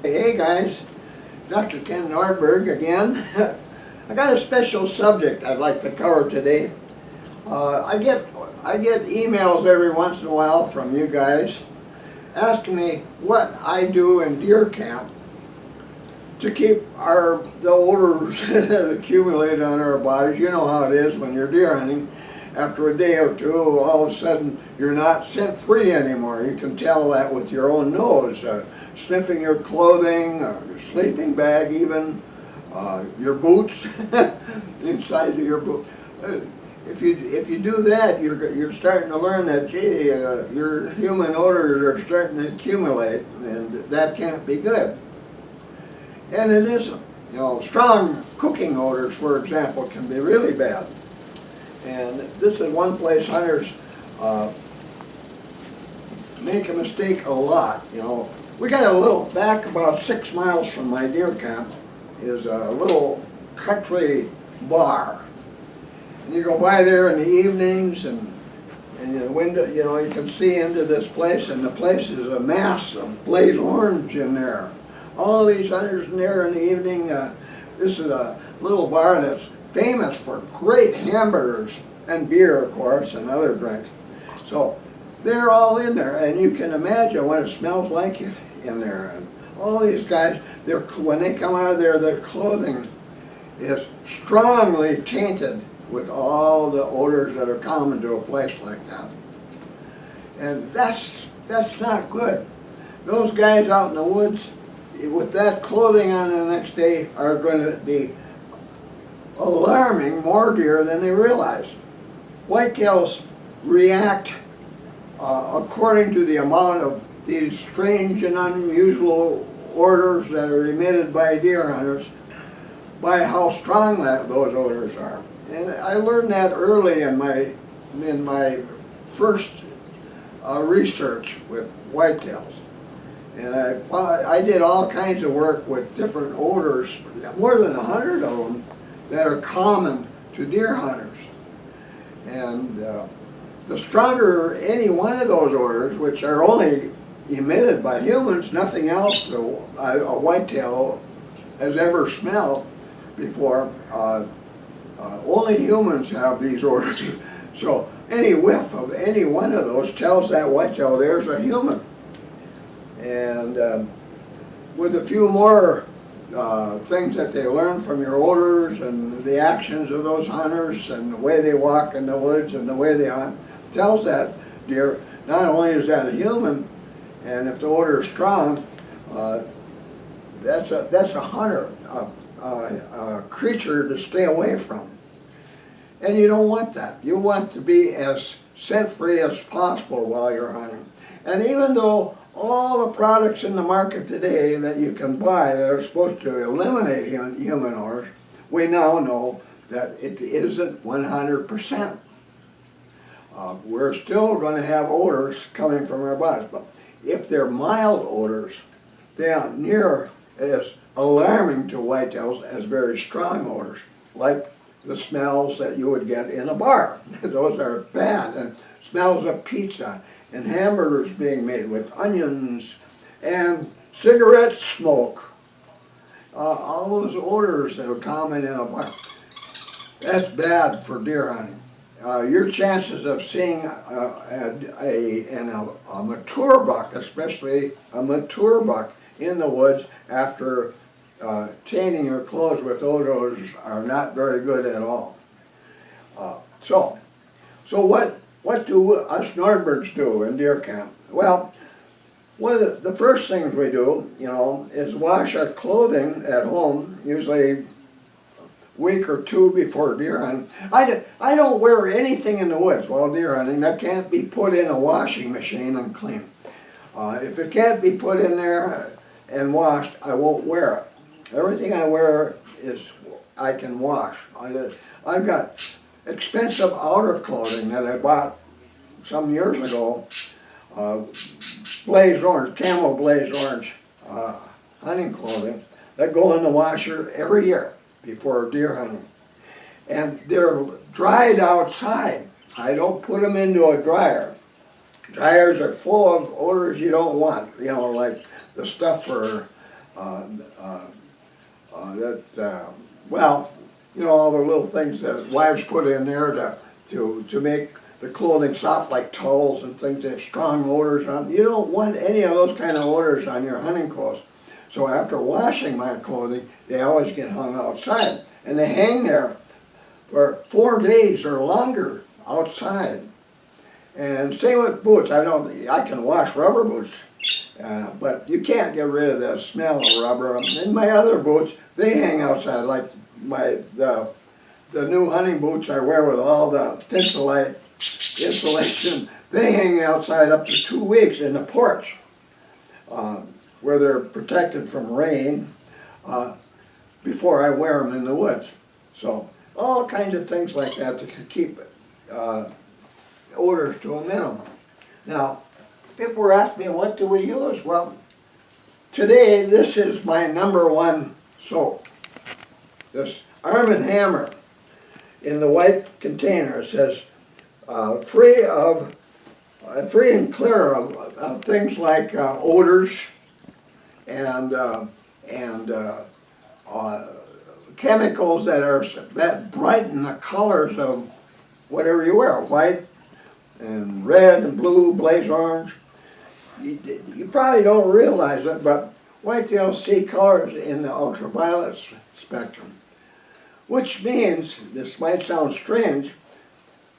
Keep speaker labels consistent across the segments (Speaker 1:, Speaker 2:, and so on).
Speaker 1: Hey guys, Dr. Ken Nordberg again. I got a special subject I'd like to cover today. I get emails every once in a while from you guys asking me what I do in deer camp to keep the odors that accumulate on our bodies. You know how it is when you're deer hunting. After a day or two, all of a sudden you're not scent free anymore. You can tell that with your own nose. Sniffing your clothing, your sleeping bag even, your boots, inside of your boot. If you do that, you're starting to learn that, gee, your human odors are starting to accumulate, and that can't be good. And it isn't. You know, strong cooking odors, for example, can be really bad. And this is one place hunters make a mistake a lot. You know, we got a little, back about 6 miles from my deer camp is a little country bar. And you go by there in the evenings and the window, you know, you can see into this place, and the place is a mass of blaze orange in there. All these hunters in there in the evening. This is a little bar that's famous for great hamburgers and beer, of course, and other drinks. So they're all in there, and you can imagine what it smells like in there. And all these guys, when they come out of there, their clothing is strongly tainted with all the odors that are common to a place like that. And that's not good. Those guys out in the woods with that clothing on the next day are going to be alarming more deer than they realize. Whitetails react according to the amount of these strange and unusual odors that are emitted by deer hunters by how strong those odors are. And I learned that early in my first research with whitetails. And I did all kinds of work with different odors, more than 100 of them, that are common to deer hunters. And the stronger any one of those odors, which are only emitted by humans, nothing else a whitetail has ever smelled before, only humans have these odors. So any whiff of any one of those tells that whitetail there's a human. And with a few more things that they learn from your odors and the actions of those hunters and the way they walk in the woods and the way they hunt, tells that deer not only is that a human, and if the odor is strong, that's a hunter, a creature to stay away from. And you don't want that. You want to be as scent-free as possible while you're hunting. And even though all the products in the market today that you can buy that are supposed to eliminate human odors, we now know that it isn't 100%. We're still going to have odors coming from our bodies, but if they're mild odors, they aren't near as alarming to whitetails as very strong odors, like the smells that you would get in a bar. Those are bad, and smells of pizza and hamburgers being made with onions and cigarette smoke. All those odors that are common in a bar. That's bad for deer hunting. Your chances of seeing a mature buck, especially a mature buck in the woods after tainting your clothes with odors, are not very good at all. So what do us Nordbergs do in deer camp? Well, one of the first things we do, you know, is wash our clothing at home, usually a week or two before deer hunting. I don't wear anything in the woods while deer hunting that can't be put in a washing machine and clean. If it can't be put in there and washed, I won't wear it. Everything I wear I can wash. I've got expensive outer clothing that I bought some years ago, blaze orange, camo blaze orange hunting clothing that go in the washer every year before deer hunting. And they're dried outside. I don't put them into a dryer. Dryers are full of odors you don't want, you know, like the stuff for uh, uh, well, you know, all the little things that wives put in there to make the clothing soft, like towels and things that have strong odors on. You don't want any of those kind of odors on your hunting clothes. So after washing my clothing, they always get hung outside. And they hang there for 4 days or longer outside. And same with boots. I can wash rubber boots, but you can't get rid of the smell of rubber. And my other boots, they hang outside, like the new hunting boots I wear with all the tinselite insulation. They hang outside up to 2 weeks in the porch, where they're protected from rain before I wear them in the woods. So all kinds of things like that to keep odors to a minimum. Now, people were asking me, what do we use? Well, today this is my #1 soap. This Arm & Hammer in the white container. It says free and clear of things like odors and chemicals that brighten the colors of whatever you wear, white and red and blue, blaze orange. You probably don't realize it, but whitetails see colors in the ultraviolet spectrum, which means, this might sound strange,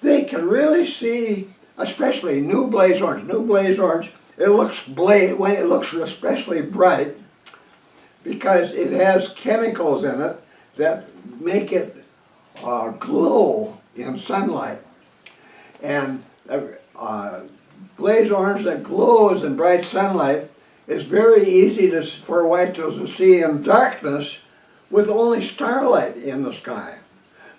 Speaker 1: they can really see, especially new blaze orange. New blaze orange, it looks especially bright because it has chemicals in it that make it glow in sunlight. And blaze orange that glows in bright sunlight is very easy for whitetails to see in darkness with only starlight in the sky.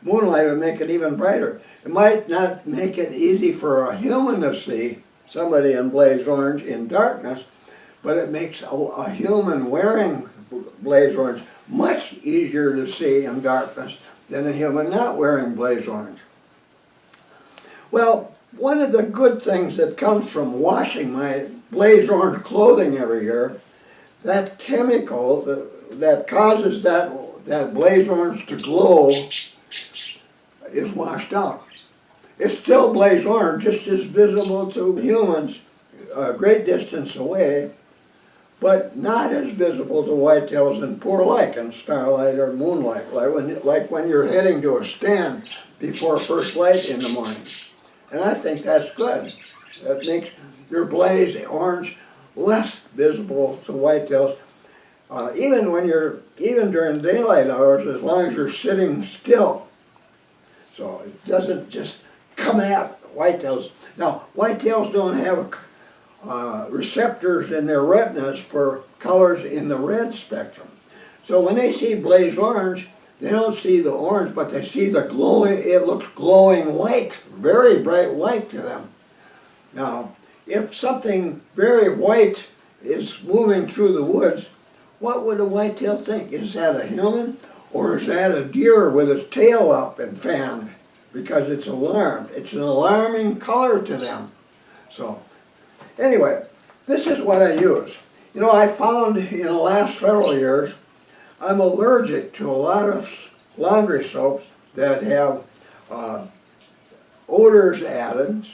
Speaker 1: Moonlight would make it even brighter. It might not make it easy for a human to see somebody in blaze orange in darkness, but it makes a human wearing blaze orange much easier to see in darkness than a human not wearing blaze orange. Well, one of the good things that comes from washing my blaze orange clothing every year, that chemical that causes that blaze orange to glow is washed out. It's still blaze orange, just as visible to humans a great distance away, but not as visible to whitetails in poor light and starlight or moonlight, like when you're heading to a stand before first light in the morning. And I think that's good. That makes your blaze orange less visible to whitetails, even during daylight hours, as long as you're sitting still. So it doesn't just come at whitetails. Now, whitetails don't have receptors in their retinas for colors in the red spectrum. So when they see blaze orange, they don't see the orange, but they see the glowing, it looks glowing white, very bright white to them. Now, if something very white is moving through the woods, what would a whitetail think? Is that a human, or is that a deer with its tail up and fanned? Because it's alarmed. It's an alarming color to them. So, anyway, this is what I use. You know, I found in the last several years, I'm allergic to a lot of laundry soaps that have odors added,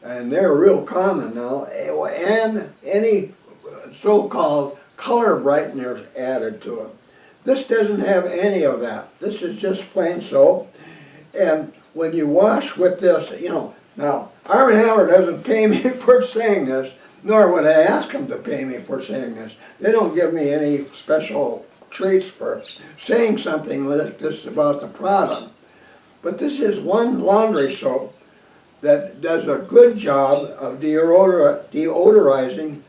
Speaker 1: and they're real common now, and any so-called color brighteners added to it. This doesn't have any of that. This is just plain soap, and when you wash with this, you know, now, Arm & Hammer doesn't pay me for saying this, nor would I ask them to pay me for saying this. They don't give me any special treats for saying something like this about the product. But this is one laundry soap that does a good job of deodorizing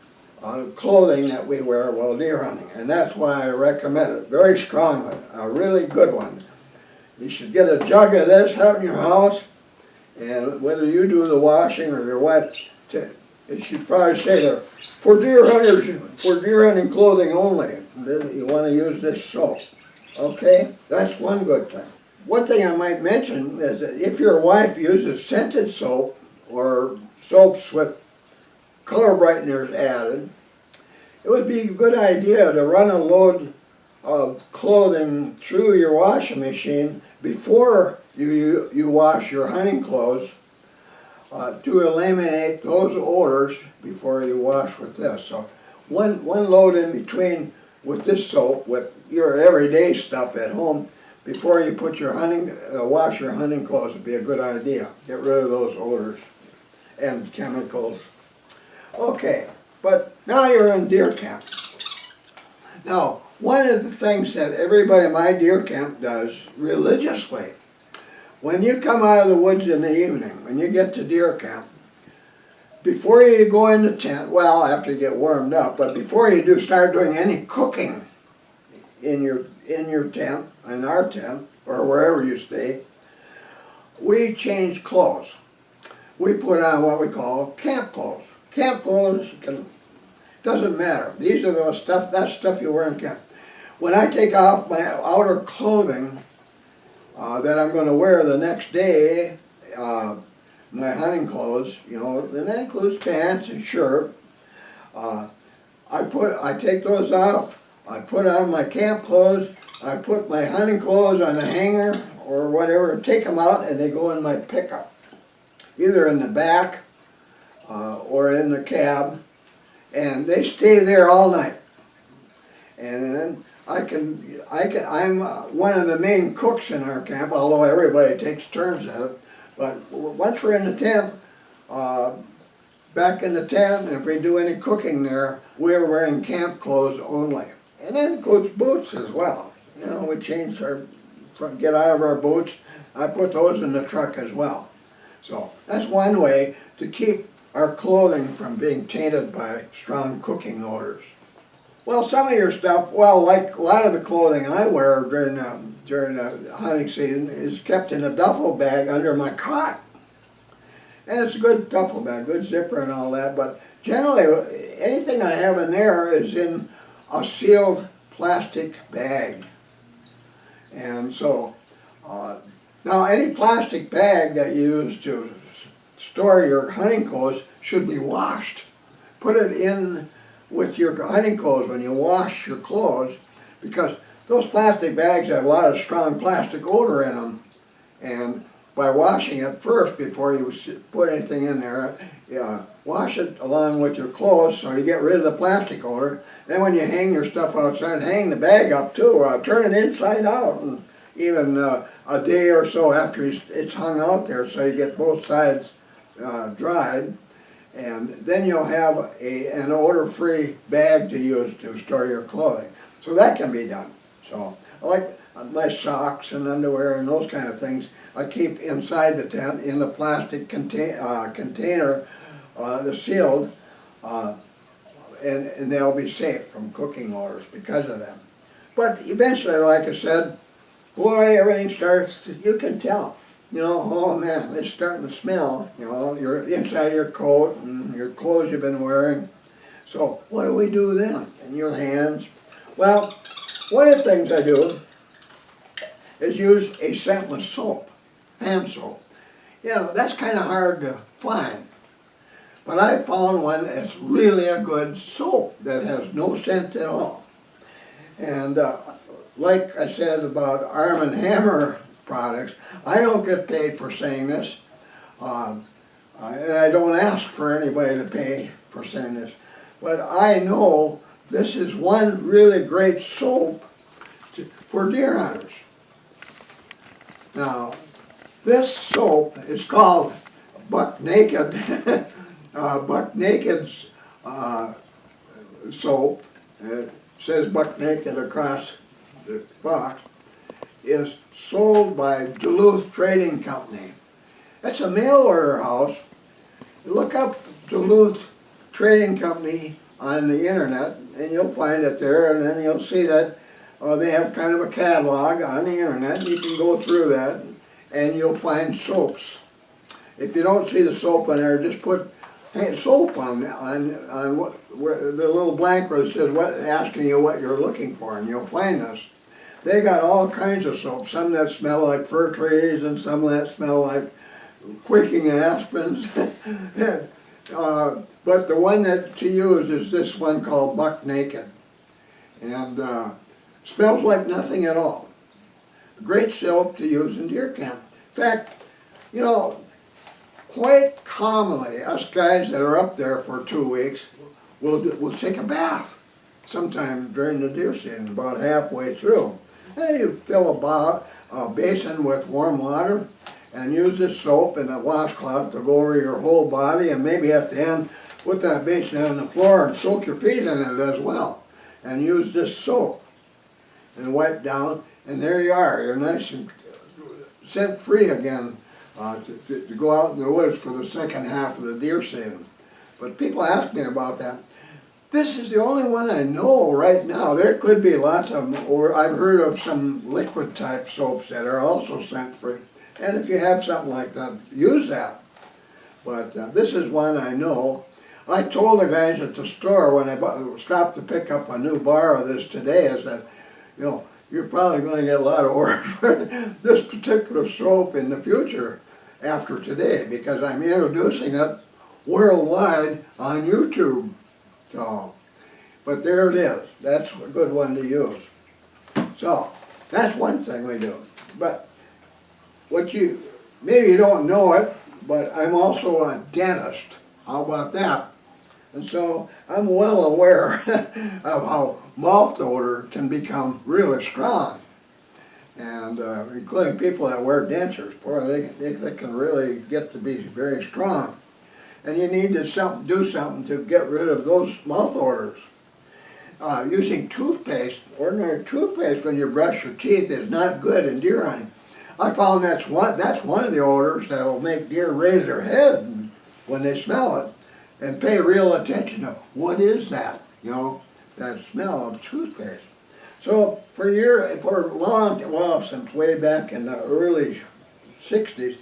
Speaker 1: clothing that we wear while deer hunting. And that's why I recommend it very strongly, a really good one. You should get a jug of this, have it in your house, and whether you do the washing or your wife, it should probably say there, for deer hunters, for deer hunting clothing only, you want to use this soap. Okay, that's one good thing. One thing I might mention is that if your wife uses scented soap or soaps with color brighteners added, it would be a good idea to run a load of clothing through your washing machine before you wash your hunting clothes to eliminate those odors before you wash with this. So one load in between with this soap, with your everyday stuff at home, before you put your wash your hunting clothes would be a good idea. Get rid of those odors and chemicals. Okay, but now you're in deer camp. Now, one of the things that everybody in my deer camp does religiously, when you come out of the woods in the evening, when you get to deer camp, before you go in the tent, well, after you get warmed up, but before you start doing any cooking in your tent, in our tent, or wherever you stay, we change clothes. We put on what we call camp clothes. Camp clothes doesn't matter. These are that's stuff you wear in camp. When I take off my outer clothing that I'm going to wear the next day, my hunting clothes, and that includes pants and shirt. I take those off. I put on my camp clothes. I put my hunting clothes on a hanger or whatever. Take them out, and they go in my pickup, either in the back or in the cab, and they stay there all night. And then I'm one of the main cooks in our camp, although everybody takes turns at it. But once we're in the tent, back in the tent, and if we do any cooking there, we're wearing camp clothes only. And that includes boots as well. We get out of our boots. I put those in the truck as well. So that's one way to keep our clothing from being tainted by strong cooking odors. Well, some of your stuff, like a lot of the clothing I wear during the hunting season is kept in a duffel bag under my cot. And it's a good duffel bag, good zipper and all that, but generally anything I have in there is in a sealed plastic bag. And so, now any plastic bag that you use to store your hunting clothes should be washed. Put it in with your hunting clothes when you wash your clothes, because those plastic bags have a lot of strong plastic odor in them, and by washing it first before you put anything in there, wash it along with your clothes so you get rid of the plastic odor. Then when you hang your stuff outside, hang the bag up too, turn it inside out, and even a day or so after it's hung out there so you get both sides dried. And then you'll have an odor-free bag to use to store your clothing. So that can be done. So I like my socks and underwear and those kind of things I keep inside the tent in the plastic container that's sealed, and they'll be safe from cooking odors because of them. But eventually, like I said, boy, everything starts, you can tell. Oh man, it's starting to smell, you're inside your coat and your clothes you've been wearing. So what do we do then in your hands? Well, one of the things I do is use a scentless soap, hand soap. That's kind of hard to find. But I found one that's really a good soap that has no scent at all. And like I said about Arm & Hammer products, I don't get paid for saying this, and I don't ask for anybody to pay for saying this, but I know this is one really great soap for deer hunters. Now, this soap is called Buck Naked, Buck Naked's soap. It says Buck Naked across the box. Is sold by Duluth Trading Company. That's a mail order house. You look up Duluth Trading Company on the internet and you'll find it there, and then you'll see that they have kind of a catalog on the internet. You can go through that and you'll find soaps. If you don't see the soap on there, just put soap on where the little blank where it says asking you what you're looking for, and you'll find this. They got all kinds of soaps, some that smell like fir trees and some that smell like quaking aspens. But the one that to use is this one called Buck Naked. And smells like nothing at all. Great soap to use in deer camp. In fact, you know, quite commonly, us guys that are up there for 2 weeks will take a bath sometime during the deer season, about halfway through. And you fill a basin with warm water and use this soap and a washcloth to go over your whole body, and maybe at the end put that basin on the floor and soak your feet in it as well. And use this soap and wipe down, and there you are. You're nice and scent free again to go out in the woods for the second half of the deer season. But people ask me about that. This is the only one I know right now. There could be lots of them, or I've heard of some liquid type soaps that are also scent free. And if you have something like that, use that. But this is one I know. I told the guys at the store when I stopped to pick up a new bar of this today, is that, you know, you're probably going to get a lot of orders for this particular soap in the future after today, because I'm introducing it worldwide on YouTube. So, but there it is. That's a good one to use. So, that's one thing we do. But maybe you don't know it, but I'm also a dentist. How about that? And so I'm well aware of how mouth odor can become really strong. And including people that wear dentures, boy, they can really get to be very strong. And you need to do something to get rid of those mouth odors. Using toothpaste, ordinary toothpaste when you brush your teeth is not good in deer hunting. I found that's one of the odors that'll make deer raise their head when they smell it and pay real attention to what is that, you know, that smell of toothpaste. So since way back in the early 60s,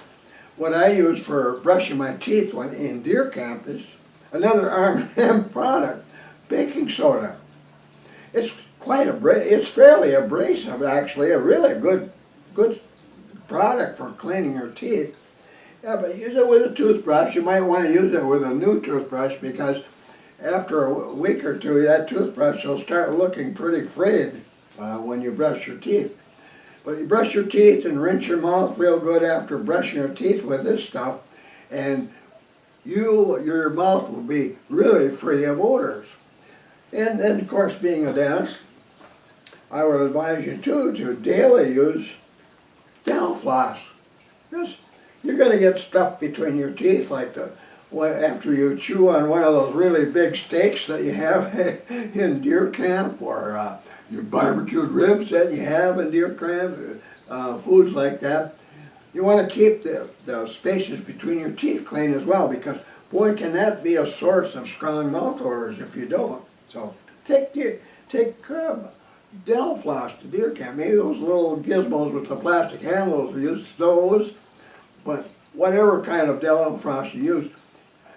Speaker 1: what I use for brushing my teeth when in deer camp is another Arm & Hammer product, baking soda. It's it's fairly abrasive actually, a really good product for cleaning your teeth. Yeah, but use it with a toothbrush. You might want to use it with a new toothbrush, because after a week or two, that toothbrush will start looking pretty frayed when you brush your teeth. But you brush your teeth and rinse your mouth real good after brushing your teeth with this stuff, and your mouth will be really free of odors. And then, of course, being a dentist, I would advise you too to daily use dental floss. You're going to get stuff between your teeth, like after you chew on one of those really big steaks that you have in deer camp, or your barbecued ribs that you have in deer camp, foods like that. You want to keep the spaces between your teeth clean as well, because boy, can that be a source of strong mouth odors if you don't. So take dental floss to deer camp. Maybe those little gizmos with the plastic handles, use those. But whatever kind of dental floss you use,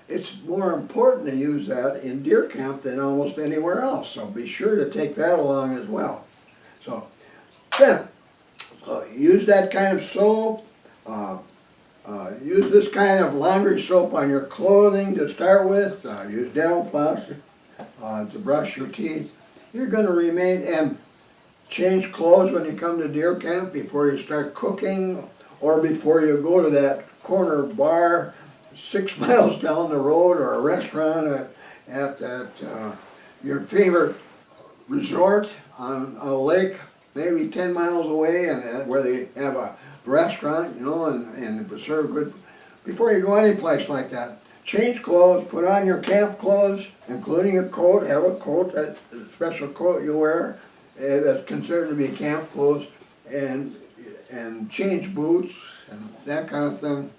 Speaker 1: it's more important to use that in deer camp than almost anywhere else. So be sure to take that along as well. So then, use that kind of soap. Use this kind of laundry soap on your clothing to start with. Use dental floss to brush your teeth. You're going to remain, and change clothes when you come to deer camp before you start cooking, or before you go to that corner bar 6 miles down the road, or a restaurant at your favorite resort on a lake maybe 10 miles away, and where they have a restaurant, you know, and serve good. Before you go any place like that, change clothes, put on your camp clothes, including your coat. Have a coat, that special coat you wear that's considered to be camp clothes, and change boots and that kind of thing.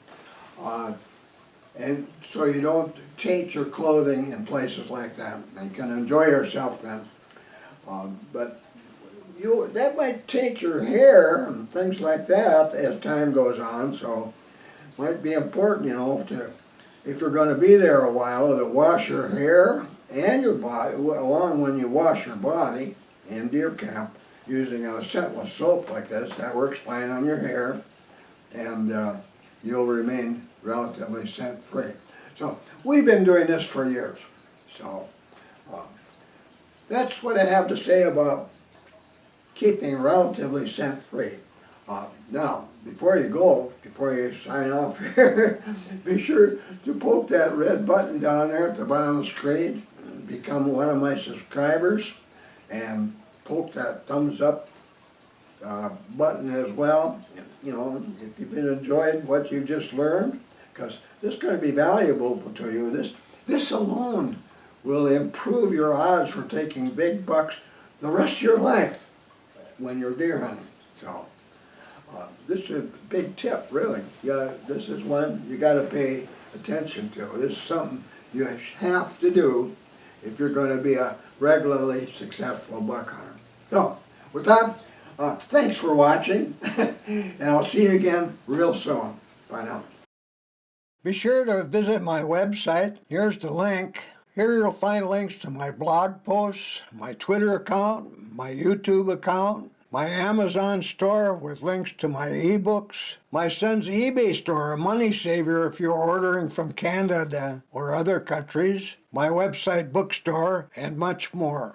Speaker 1: And so you don't taint your clothing in places like that. You can enjoy yourself then. But that might taint your hair and things like that as time goes on. So it might be important, you know, if you're going to be there a while, to wash your hair and your body, along when you wash your body in deer camp, using a scentless soap like this. That works fine on your hair, and you'll remain relatively scent-free. So we've been doing this for years. So that's what I have to say about keeping relatively scent-free. Now, before you sign off here, be sure to poke that red button down there at the bottom of the screen and become one of my subscribers, and poke that thumbs up button as well. You know, if you've enjoyed what you just learned, because this is going to be valuable to you. This alone will improve your odds for taking big bucks the rest of your life when you're deer hunting. So this is a big tip, really. This is one you got to pay attention to. This is something you have to do if you're going to be a regularly successful buck hunter. So with that, thanks for watching, and I'll see you again real soon. Bye now. Be sure to visit my website. Here's the link. Here you'll find links to my blog posts, my Twitter account, my YouTube account, my Amazon store with links to my ebooks, my son's eBay store, a money saver if you're ordering from Canada or other countries, my website bookstore, and much more.